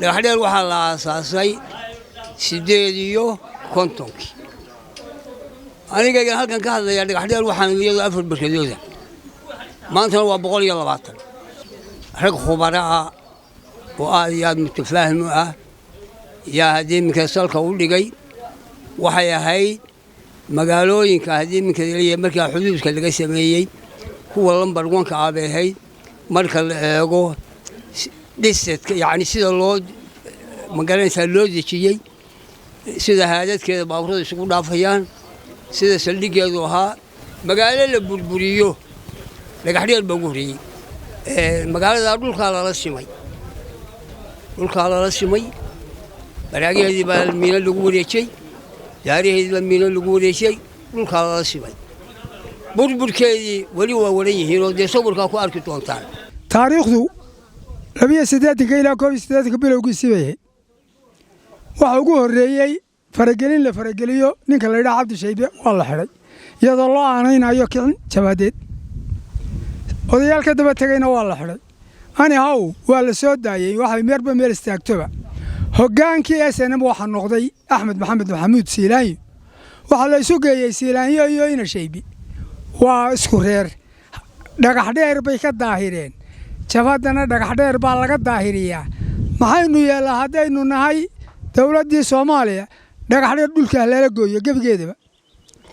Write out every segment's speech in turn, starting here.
dhagaxdheer waxaa la aasaasay 8 aniga halkan ka hadlaya dhagaxdheer waxaan iyadu 4 barkadooda maantana waa 120 rag khubaro ah oo aad iyo aad mutafaahim ah yaa hadii minka salka u dhigay waxay ahayd magaalooyinka hadii minka leeyahay marka xuduudka laga sameeyay kuwa lambar 1 ka ahayd marka la eego dhisidka yaani sida loo magaranaysa loo dejiyay sida haadadkeeda baabuurada isugu dhaafayaan sida saldhigeedu ahaa magaalo la burburiyo dhagaxdheer baa ugu horeeyay magaalada dhulka la simay baraageedii baa miino lagu wareejay yaariheedii baa miino lagu wareejay dhulka la simay burburkeedii wali waa waran yihiin oo de sawirka ku arki doontaan taariikhdu 28 ilaa 28 bilowgiisii bay waxa ugu horeeyay faragelin la farageliyo ninka la yiraahdo Cabdi Shaybe waa la xiray iyadoo loo aanaynayo kicin jabaadeed odayaalka daba tagayna waa la xiray ani haw waa la soo daayay waxay meerba meel istaagtoba hogaankii SNM waxa noqday Axmed Maxamed Maxamuud Siilaanyo waxa la isu geeyay Siilaanyo iyo ina Shaybe waa isku reer dhagaxdheer bay ka daahireen jabaadana dhagaxdheer baa laga daahiriyaa maxaynu yeelaa hadaynu nahay dawladii Soomaaliya dhagaxdheer dhulka la gooyo gabigeedaba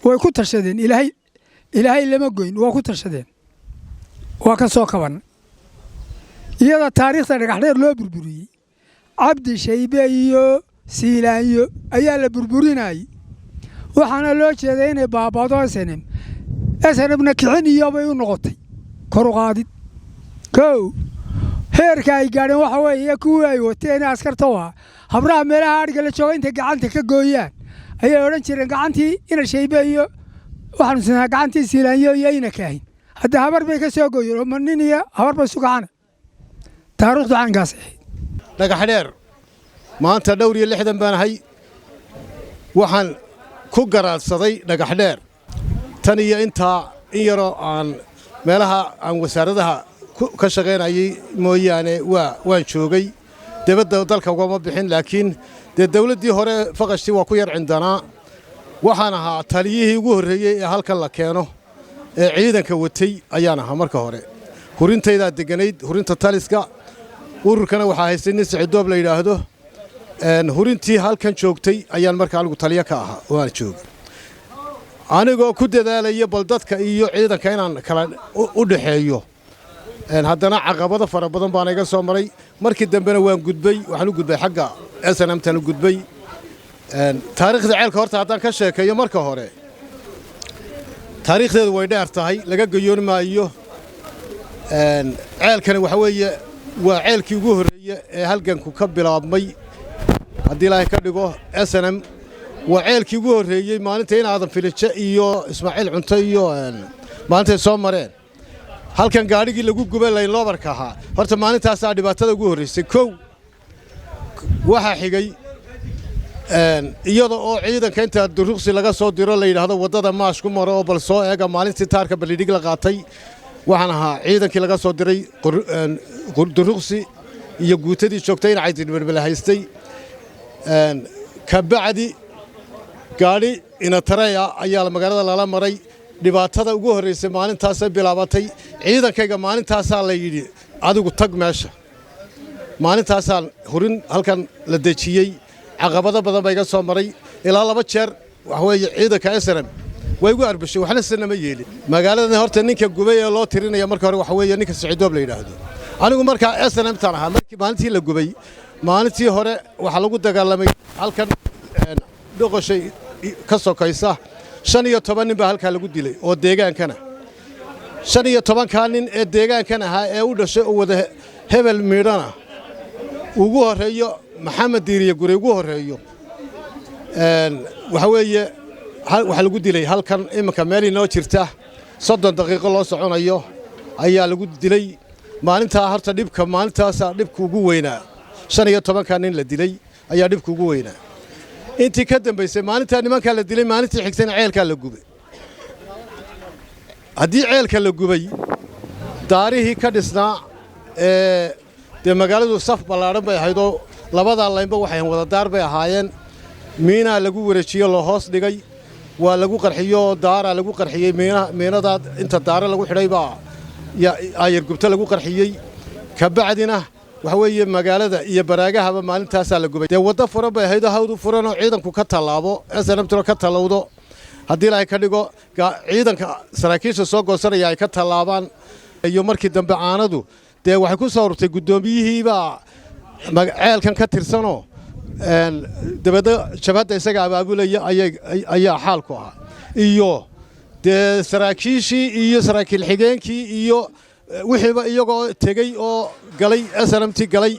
way ku tarshadeen ilaahay lama gooyn waa ku tarshadeen waa ka soo kaban iyada taariikhda dhagaxdheer loo burburiyay Cabdi Shaybe iyo Siilaanyo ayaa la burburinay waxaana loo jeeday inay baabado SNM-na kicin iyo bay u noqotay kor u qaadid heerka ay gaadheen waxa weeye kuwii ay wateen askarta waa habraha meelaha adhiga la jooga intay gacanta ka gooyaan ayay odhan jireen gacantii ina Shaybe iyo waxaanu sinaa gacantii Siilaanyo iyo ina kaahin hadda habar bay ka soo gooyeen ma nin iyo habar bay sugacana taariikhdu caankaas dhagaxdheer maanta dhowr iyo 60 baan ahay waxaan ku garaadsaday dhagaxdheer tan iyo intaa in yaroo aan meelaha aan wasaaradaha ka shaqeynayay mooyaane waan joogay dibadda dalka uga bixin laakiin dawladdii hore faqashtii waa ku yar cindanaa waxaan ahaa taliyihii ugu horeeyay ee halkan la keeno ee ciidanka watay ayaan ahaa marka hore hurintayda deganayd hurinta taliska ururkana waxa haystay nin Siciidoob la yiraahdo hurintii halkan joogtay ayaan markaa anigu taliye ka ahaa waan joogay anigoo ku dadaalaya bal dadka iyo ciidanka inaan kala u dhaxeeyo haddana caqabado fara badan baan iga soo maray markii dambena waan gudbay waxaan u gudbay xagga SNM-tan u gudbay taariikhda ceelka horta haddaan ka sheekeeyo marka hore taariikhdeedu way dheer tahay laga gayoon maayo ceelkani waxa weeye waa ceelkii ugu horeeyay ee halganku ka bilaabmay haddii ilaahay ka dhigo SNM waa ceelkii ugu horeeyay maalinta in aadan Filije iyo Ismaaciil Cunto iyo maalinta soo mareen halkan gaarigii lagu gubay lay loobarka ahaa horta maalintaas dhibaatada ugu horeysay waxa xigay iyada oo ciidanka inta duruqsi laga soo diro la yiraahdo wadada maash ku maro oo bal soo eega maalintii taarka balidhig la qaatay waxaan ahaa ciidankii laga soo diray duruqsi iyo guutadii joogtay in caydin berbela haystay ka bacdi gaari ina tareeya ayaa magaalada lala maray dhibaatada ugu horeysay maalintaas ay bilaabatay ciidankayga maalintaas la yiri adigu tag meesha maalintaas hurin halkan la dejiyay caqabado badan bay ga soo maray ilaa 2 jeer wax weeye ciidanka SNM way ugu arbishay waxna sanama yeelin magaalada horta ninka gubay ee loo tirinaya marka hore waxa weeye ninka Siciidoob la yiraahdo anigu marka SNM tan ahaa markii maalintii la gubay maalintii hore waxa lagu dagaalamay halkan doqoshay ka sokaysa 15 nin baa halka lagu dilay oo deegaankana 15 ka nin ee deegaankan ahaa ee u dhashay oo wada hebel miidhana ugu horeeyo Maxamed Diiriye guri ugu horeeyo waxa weeye waxa lagu dilay halkan imika meel inoo jirta 30 daqiiqo loo soconayo ayaa lagu dilay maalinta horta maalintaas dhibku ugu weynaa 15 ka nin la dilay ayaa dhibku ugu weynaa intii ka dambeysay maalinta nimanka la dilay maalintii xigtayna ceelka la gubay haddii ceelka la gubay daarihii ka dhisnaa de magaaladu saf ballaaran bay ahayd oo labadaa laynba waxay wada daar bay ahaayeen miinaa lagu wareejiyo loo hoos dhigay waa lagu qarxiyo daara lagu qarxiyey miinada inta daara lagu xidhay baa ayar gubta lagu qarxiyey ka bacdina waxa weeye magaalada iyo baraagahaba maalintaas la gubay wada furan bay ahayd hawdu furan oo ciidanku ka talaabo SNMtuna ka talawdo hadii la ka dhigo ciidanka saraakiisha soo goosanaya ay ka talaabaan iyo markii dambe aanadu waxay ku soo urtay gudoomiyihiiba ceelkan ka tirsano dabada jabhadda isaga abaabulaya ayaa xaalku ah iyo saraakiishii iyo saraakiil xigeenkii iyo wixiiba iyagoo tegay oo galay SNMT galay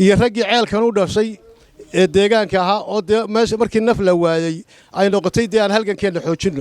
iyo raggii ceelkan u dhashay ee deegaanka ahaa oo meesha markii naf la waayay ay noqotay aan halgankeena xoojino